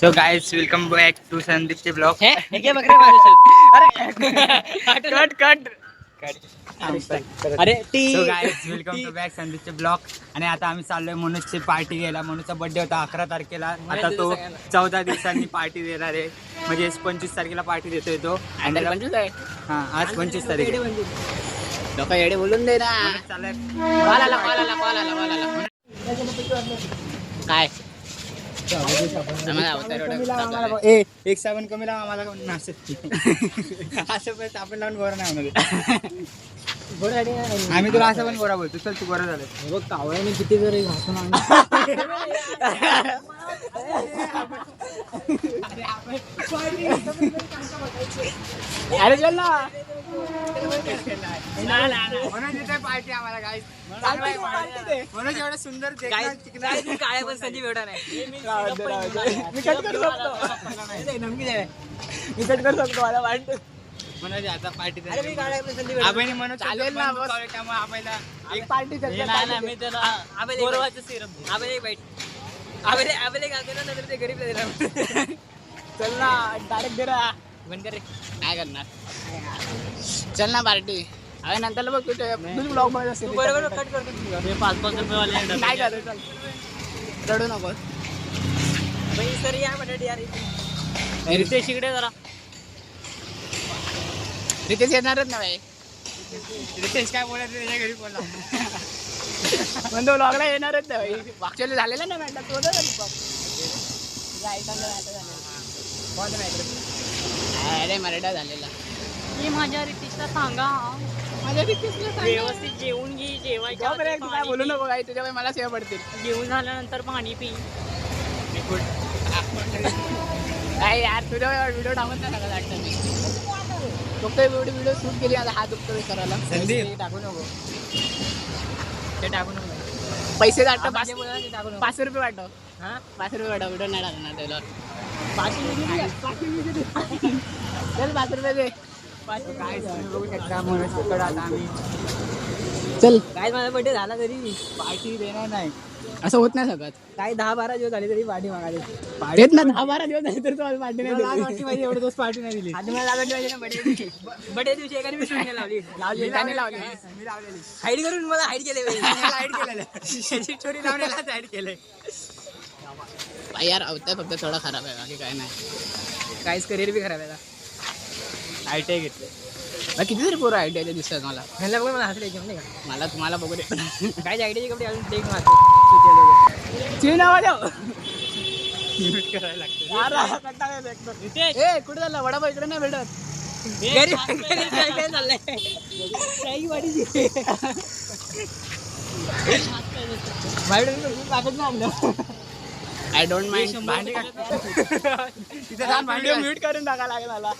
So guys welcome back to संदीपचे blog. Cut cut अरे so guys welcome to back संदीपचे blog. आणि आता आम्ही चाललोय मनोजची पार्टी घ्यायला. मनोजचा बर्थडे होता 11 तारखेला. आता तो 14 दिवसांनी पार्टी देणार आहे. म्हणजे 25 तारखेला पार्टी देतोय तो. आणि त्याला हा आज 25 तारीख आहे. लोक येडे बोलून दे ना. मनोज चाललाय. कॉल आला काय एक साबण कमी लावा आम्हाला नाचत असं पण आपण लावून गोरा नाही होणार. आम्ही तुला असं पण गोरा बोलतो. चल तू गोरा झालं बघ कावळ्याने किती जरी घासून अरे चल ना म्हणून तिथे पार्टी आम्हाला काय म्हणून एवढं सुंदर काळ्या पण संधी एवढा नाही मी कट करू शकतो मला वाटतं. म्हणून आता पार्टी आपण म्हणून चालेल ना त्यामुळे आम्हाला एक पार्टी मी त्याला गरीब चल ना डायरेक्ट दे ना. बंद कर रे. काय करणार चल ना पार्टी. अरे नंतर बघ तुझे ब्लॉग मध्ये असेल बरोबर कट करतो. 5-5 रुपये वाले काय करायचं रडू नको सर या म्हणत यार. रितेश इकडे जरा. रितेश येणारच ना भाई. रितेश काय बोलत त्याच्या घरी बोला म्हणतो ब्लॉगला येणारच नाही भाई. मागच्या झालेला ना मॅटर तो अरे मराठा झालेला. मी माझ्या रितेशला सांगा. माझ्या रितेशला व्यवस्थित जेवून घे. जेवायच्या आधी काय पाणी बोलू पी. नको काही तुझ्या मला सेवा पडतील. जेवून झाल्यानंतर पाणी पी. काय यार तुझ्या व्हिडिओ टाकून नाही सगळं वाटतं मी फक्त एवढी व्हिडिओ शूट केली. आता हात दुखतोय करायला. संदीप. टाकू नको ते टाकू नको. पैसे वाटतं माझे बोला ते टाकू नको. 500 रुपये वाटव. हा 500 रुपये वाटव. व्हिडिओ नाही टाकणार त्याला. 500 चल 5 रुपये दे. काय बघू शकता म्हणून आता आम्ही चल काय माझा बर्थडे झाला तरी पार्टी देणार नाही. असं होत नाही सगळं. काय 10-12 दिवस झाले तरी पाठी मागायला. देत ना 10-12 दिवस झाले तर तुम्हाला पार्टी नाही देत. पाहिजे एवढं दिवस पार्टी नाही दिली. आधी मला लागत पाहिजे ना बर्थडे दिवशी एकाने मी शून्य लावली. त्याने लावली. मी लावलेली हाईड करून मला हाईड केले. हाईड केलेलं त्याची स्टोरी लावण्याला हाईड केलंय. यार अवतार फक्त थोडा खराब आहे बाकी काय नाही. काहीच करिअर बी खराब आहे. आयटीआय घेतले. किती तरी पोरं आयडिया दिसतात मला. ह्याला बघ मला हसले एकदम नाही का. मला तुम्हाला बघू दे. काय आयडियाचे कपडे अजून टेक मारतो. चिन आवाज म्यूट करायला लागतं. ए कुठे झाला वडापाव इकडे नाही भेटत. काय चाललंय काही वाढीची आय डोंट माइंड. भांडी तिथे जाऊन भांडी म्यूट करून टाका लागेल मला.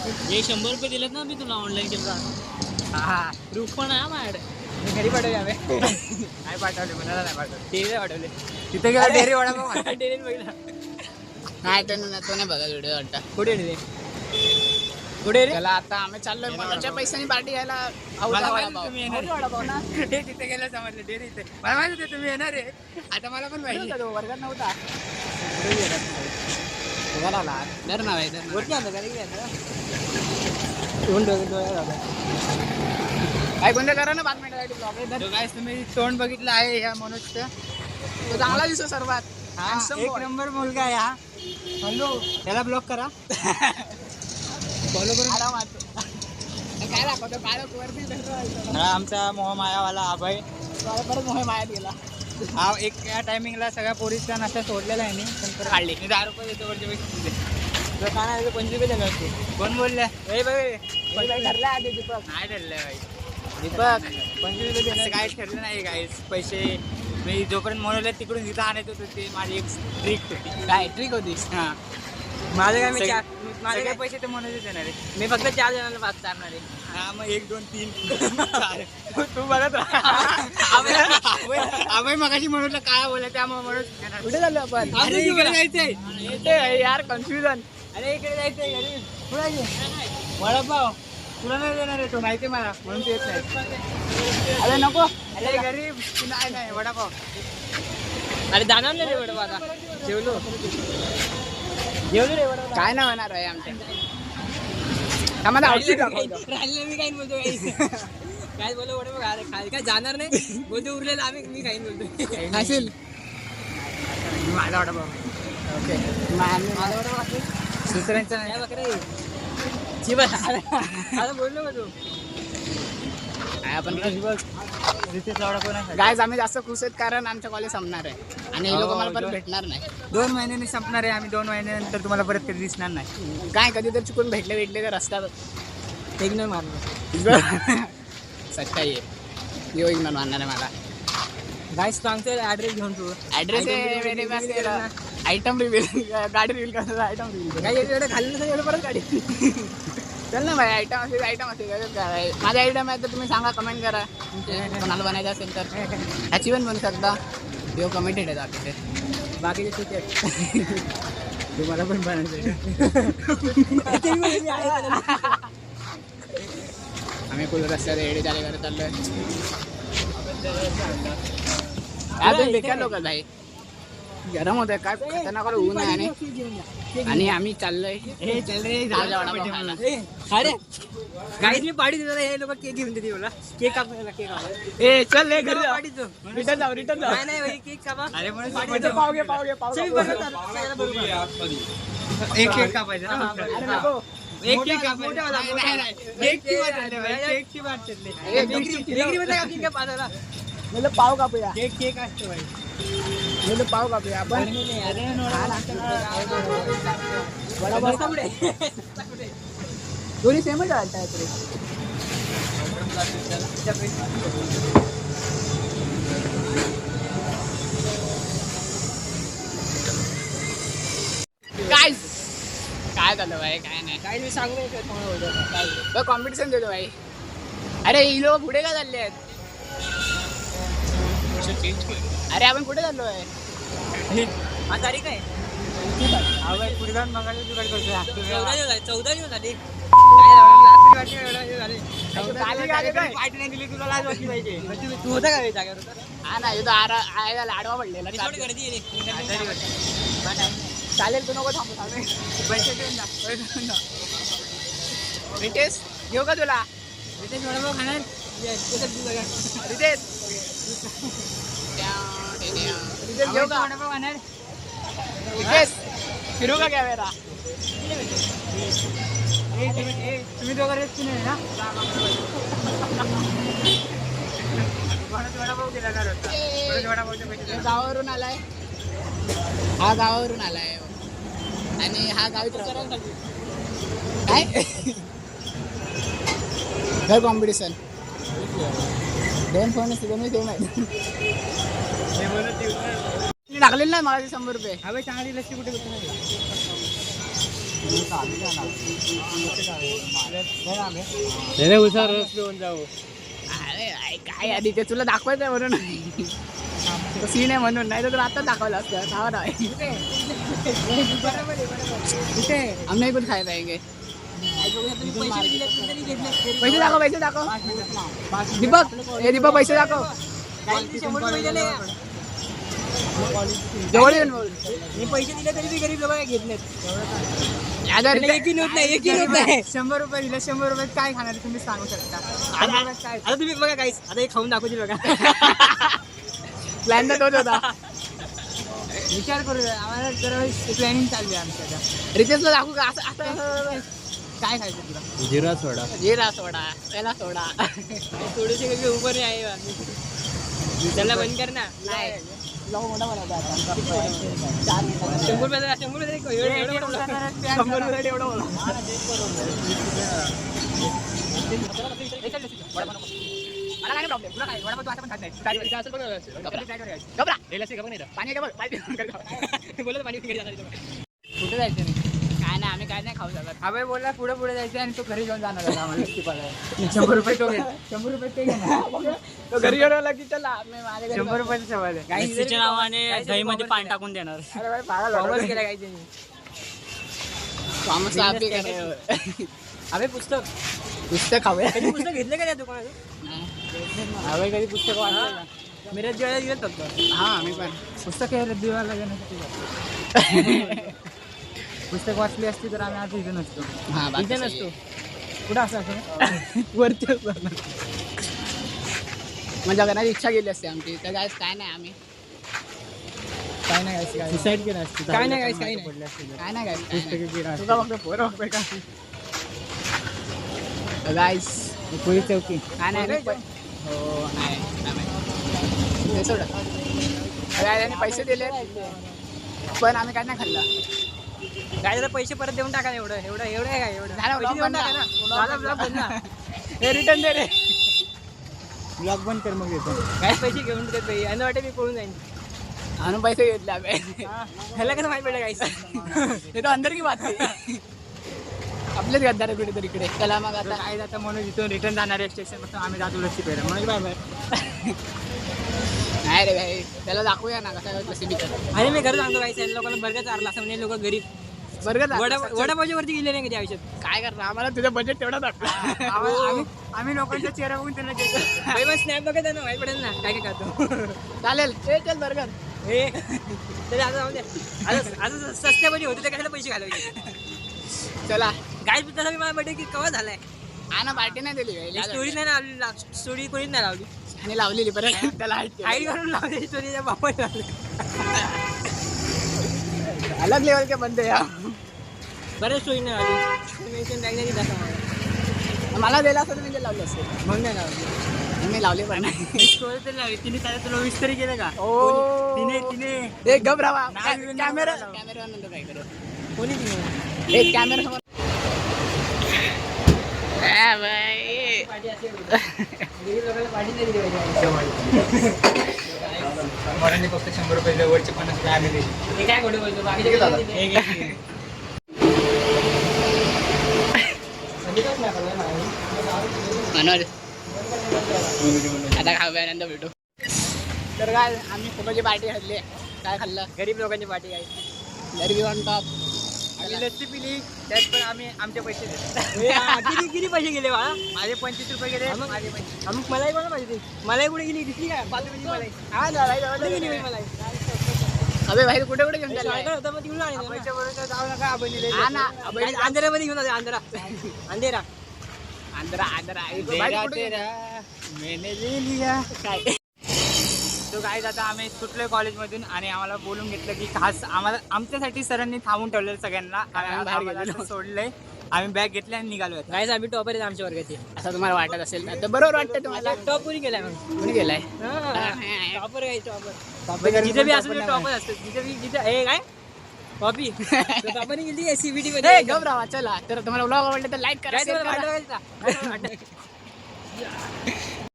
हे 100 रुपये दिलेत ना मी तुला ऑनलाईन केलं. हा प्रूफ पण आहे माझ्याकडे. मी घरी पाठवले काय पाठवले कोणाला नाही पाठवले. टीव्हीला पाठवले. तिथे गेला डेअरी वडापाव टेरेन बघितला. नाही तो नाही बघा व्हिडिओ वाटता. कुठे रे कुठे रे त्याला आता आम्ही चाललोय मनोजच्या पैशाने पार्टी घ्यायला. मला आवडा माहिती वडापाव. तुम्ही येणार. वडापाव ना हे तिथे गेलं समजलं डेअरी इथे. मला माहिती होतं तुम्ही येणार आहे. आता मला पण माहिती. तो वर्गात नव्हता. डर नाव आहे वरती आलं का रे घ्यायचं. काय कोणत्या करा ना 5 मिनिटासाठी. तो guys तुम्ही तोंड बघितलं आहे या मनोजचं. तो चांगला दिसतो सर्वात. हा Handsome एक boy. नंबर मुलगा आहे हा. हॅलो त्याला ब्लॉक करा. फॉलो करून आरामात. काय दाखवतो बाळक वरती धरतो. हा आमचा मोहमायावाला अभय. परत मोहे मायात गेला. हा एक या टायमिंगला सगळ्या पोरीसचा नशा सोडलेला आहे. पण काढली. मी 10 रुपये देतो वरच्या पैसे. काय नाही 25 रुपये द्यावे लागते. कोण बोलले ठरला आधी दीपक. नाही ठरलंय बाई. दीपक 25 रुपये देणं काय ठरलं नाही गाईस. पैसे मी जोपर्यंत म्हणले तिकडून इथं आणत होतो ते माझी एक ट्रिक होती. काय ट्रिक होती. हा माझं काय मी सगळे- माझे सगळे काय पैसे ते म्हणत देणार आहे. मी फक्त 4 जणांना पाच चालणार आहे. हा मग 1 2 3 4 तू बघत राहा. अभय मगाशी म्हणून काय बोलला त्यामुळे म्हणून कुठे चाललो आपण. अरे इकडे जायचंय. येते यार कन्फ्युजन. अरे इकडे जायचंय घरी. कुठे वडापाव तुला नाही देणार आहे तो माहिती मला म्हणून तू येत नाही. अरे नको. अरे घरी नाही वडापाव. अरे जाणार नाही रे वडवा आता जेवलो. काय नाही होणार आहे आमच्या आम्हाला outfit दाखवतो. राहिलेलं मी काही बोलतो काय बोलतो वडे बघा काय जाणार नाही बोलतो उरलेलं मी काही बोलतो खाशील माझा वडापाव ओके दुसऱ्यांचा नाही. काय बकरे चिबा आता बोललो का तू काय आपण रितेशचा वडापाव नाही. गायज आम्ही जास्त खुश आहेत कारण आमचं कॉलेज संपणार आहे आणि हे लोक मला परत भेटणार नाही 2 महिन्यांनी संपणार आहे. आम्ही 2 महिन्यानंतर तुम्हाला परत कधी दिसणार नाही. काय कधी तर चुकून भेटले तर रस्त्यात इग्नोर मारलं सच्चाई आहे यो इग्नोर मारणार आहे मला गाईस सांगतोय ऍड्रेस घेऊन तू ॲड्रेस आयटम रिव्हील गाडी रिव्हील करतात आयटम रिव्हील काय एवढं खाल्लं तर एवढं परत गाडी चल ना भाई आयटम असेल माझा आयटम आहे तर तुम्ही सांगा कमेंट करा कोणाला बनायचं असेल तर ह्याची पण बनवू शकता यो कमिटेड आहे तिथे बाकीचे ठीक आहे तुम्हाला पण बनायचं आम्ही कुल रस्त्यात एडी चाले करत चाललोय अजून बेकार लोक भाई गरम होत आहे काय खतरनाक ऊन आहे आणि आम्ही चाललोय चल रे राजा वडापाव खायला. अरे गाईस मी पाडी देतो हे लोक केक घेऊन देते मला केक कापायला केक कापा ए चल ले घरी पाडी दो रिटर्न जाऊ नाही नाही भाई केक कापा अरे म्हणून पाव घे पाव घे पाव चल घे. बरोबर एक केक कापायचा ना फक्त. अरे नको एक केक कापायचा. केकची बात आली बाई, केकची बात चालली. डिग्री मध्ये केक कापायला मला पाव कापूया केक असतो बाई. मला पाव कापूया आपण वडापाव दोन्ही सेमच वाटतात रे काय झालं भाई काय नाही काय मी सांगू कॉम्पिटिशन देतो भाई अरे ही लोक पुढे का चालले आहेत अरे आपण कुठे चाललो आहे हा तारीख आहे पुढे जाऊन मगाशी जुगाड करतोय. 14 दिवस झाले काय रात्री वाटते एवढा दिवस झाले काली गाडी काय? पार्टी नाही दिली तुला लाज वाटली पाहिजे. तू होता का जागेवर होता हा ना इथं आडवा पडलेला थोडी गर्दी आहे चालेल तू नको थांबू थांबे पैसे देऊन जा. रितेश घेऊ का तुला रितेश वडापाव खाणार रितेश रितेश घेऊ का वडापाव खाणार. रितेश फिरू का कॅमेरा तुम्ही दोघं रेस्ट नाही ना. वडापाव केला ना रोजचा. वडापावचे पैसे हे द्या. गावावरून आलाय हा गावावरून आलाय आणि हा गावीत राहतो काय घर कॉम्पिटिशन 2 फोन असते दोन्ही सेम आहे हे बोलत ते- टाकलेलं नाही मला ते 100 रुपये अबे चांगली लस्सी कुठे कुठे अरे काय आधी ते तुला दाखवायचं आहे म्हणून सीन आहे म्हणून नाही तर तुला आता दाखवलं असतं खावा नाही आम्ही पण खायला पाहिजे पैसे दाखव दीपक हे दीपक पैसे दाखव जवळ येऊन बोल मी पैसे दिले तरी बी गरीब लोक घेत नाहीत यादर एकही नोट नाही 100 रुपये दिले 100 रुपयात काय खाणार तुम्ही सांगू शकता. काय आता तुम्ही बघा काहीच आता हे खाऊन दाखवतील बघा प्लॅन तर तोच होता विचार करूया आम्हाला जरा प्लॅनिंग चालली आहे आमच्या आता. रितेशला दाखवू का असं असं काय खायचं तुला. जिरा सोडा त्याला सोडा थोडेसे काही उभं नाही आहे त्याला बंद कर ना नाही लोक मोठा बनवता आता 100 रुपये 100 रुपये एवढं बोला 100 रुपये एवढं बोला मला काय प्रॉब्लेम तुला काय वडापाव तू आता पण खात नाही पाणी का बघ बोलत पाणी घरी जाणार कुठे जायचं नाही काय नाही आम्ही काय नाही खाऊ शकत अबे बोलला पुढे जायचं आणि तो घरी घेऊन जाणार होता आम्हाला लस्सी पाजायला. 100 रुपये तो घे 100 रुपये ते घेणार. तो घरी येऊन आला की चला मी माझ्या घरी 100 रुपयाचा सवाल आहे. लस्सीच्या नावाने दहीमध्ये पाणी टाकून देणार अरे भाई पागल वापस होतो. केला काही त्यांनी थॉमस आपली करे अबे पुस्तक खाऊया कधी पुस्तक घेतले का त्या दुकानातून अरे कधी पुस्तक वाचलं का? मिरज जेवायला दिलं फक्त हा मी पण पुस्तक आहे रद्दीवाला घेण्यासाठी. पुस्तक वाचली असती तर आम्ही आता इथे नसतो. हा बाकी इथे सगळे. नसतो कुठं असं वरती मजा करण्याची इच्छा केली असते आमची तर काय नाही आम्ही काय नाही काय सुसाईड केलं असतं. काय नाही guys, काय नाही. पडले असते तर. काय नाही काय पुस्तकं केलं असतं. तुझा फक्त पोरं बघतोय का गाईस पोलीस चौकी. काय नाही हो नाही काय माहिती. ते सोड त्याने पैसे दिले पण आम्ही काय नाही खाल्लं. काय जरा पैसे परत देऊन टाका ना एवढं एवढं एवढं आहे काय एवढं झालं, पैसे vlog देऊन बंद टाका ना. ना झालं vlog बंद ना हे रिटर्न दे रे. ब्लॉग बंद कर मग येतो. काय पैसे घेऊन देत बाई आणि वाटतं मी पळून जाईन आणून पैसे घेतले आम्ही ह्याला कसं माहिती पडलं काहीच ते तो अंदर की बात नाही. आपलेच गद्दार आहे कुठेतरी इकडे. चला मग आता आता काय जातं म्हणून इथून रिटर्न जाणार आहे स्टेशन पासून आम्ही जातो लस्सी प्यायला म्हणून बाय बाय. नाही रे भाई त्याला दाखवूया ना कसा लसी बिचार आणि मी घरी सांगतो काही लोकांना बर्गर चारला असं म्हणजे लोक गरीब बर्गर वडापावच्या वरती गेले नाही कधी आयुष्यात काय करणार आम्हाला तुझं बजेट तेवढा दाखव. आम्ही लोकांचा चेहरा बघून त्यांना देतो. बाई मग स्नॅप बघत ना माहिती पडेल ना काय काय खातो चालेल ते चल बर्गर. हे तरी आता जाऊ दे आता सस्त्यामध्ये होते ते कशाला पैसे घालवायचे चला काय तसं मी मला बर्थडे की केव्हा झालाय ना पार्टी नाही दिली स्टोरी नाही लावली स्टोरी कोणीच नाही लावली आणि लावलेली परत त्याला आयडी करून लावली स्टोरीच्या बापा लावली अलग लेवल के बंदे या बरेच स्टोरी नाही लावली मेन्शन टॅग नाही दिला मला दिला असतं तर म्हणजे लावलं असतं. मग नाही लावली मी लावले पण नाही. स्टोरी तरी लावली तिने काय तुला विश तरी केलं का? ओ तिने तिने एक गप राहा नाही, नाही, कॅमेरा नाही. कॅमेरा नंतर काय करू कोणी दिली एक कॅमेरा समोर भाई पार्टी असेल गरीब लोकांना पार्टी नाही दिली पाहिजे मराठी फक्त 100 रुपये वरचे 50 रुपये आम्ही दिले. हे काय खोटं बोलतो बाकीचे काही दिले. हे घे. संगीतच नाही आपल्याला माहिती. मनोज आता खाऊया नंतर भेटू. तर काय आम्ही खूपची पार्टी खाल्ली. काय खाल्लं गरीब लोकांची पार्टी काय गरबी ऑन टॉप. आम्ही लस्सी पिली त्यात पण आम्ही आमचे पैसे दिले. किती किती पैसे गेले बाळा माझे 25 रुपये गेले मग- माझे 25. मग मलाही कोणा पाहिजे मलाही कुठे गेली दिसली काय 5 रुपयाची मलाई हा ना भाई कुठे गेली बाई मलाई अबे भाई कुठे कुठे घेऊन चाललाय? शाळेकडे होता मग तिकडून आली ना. पैसे बरोबर जाऊ नका आपण दिले. हा ना काय अंधेऱ्यामध्ये घेऊन जाते अंधेरा अंधेरा आंध्रा आंध्रा तेरा तेरा मैंने ले लिया. काय तो काय आता आम्ही सुटलोय कॉलेजमधून आणि आम्हाला बोलून घेतलं की खास आम्हाला आमच्यासाठी सरांनी थांबून ठेवलेलं सगळ्यांना आणि आम्ही बाहेर आम्हाला गेलेलो. असं सोडलंय. आम्ही बॅग घेतली आणि निघालो आता. गायस आम्ही टॉपर आहेत आमच्या वर्गाचे असं तुम्हाला वाटत असेल तर बरोबर वाटतं तुम्हाला. टॉप पुरी केलाय मग कोणी गेलाय टॉपर काय टॉपर जिथे बी असलं टॉपर असतं जिथे बी जिथे हे काय कॉपी टॉपरने गेली सीबीटी हे मध्ये गप राहा चला तर तुम्हाला ब्लॉग आवडले तर लाईक करा काय share तुम्हाला करा. वाटलं का?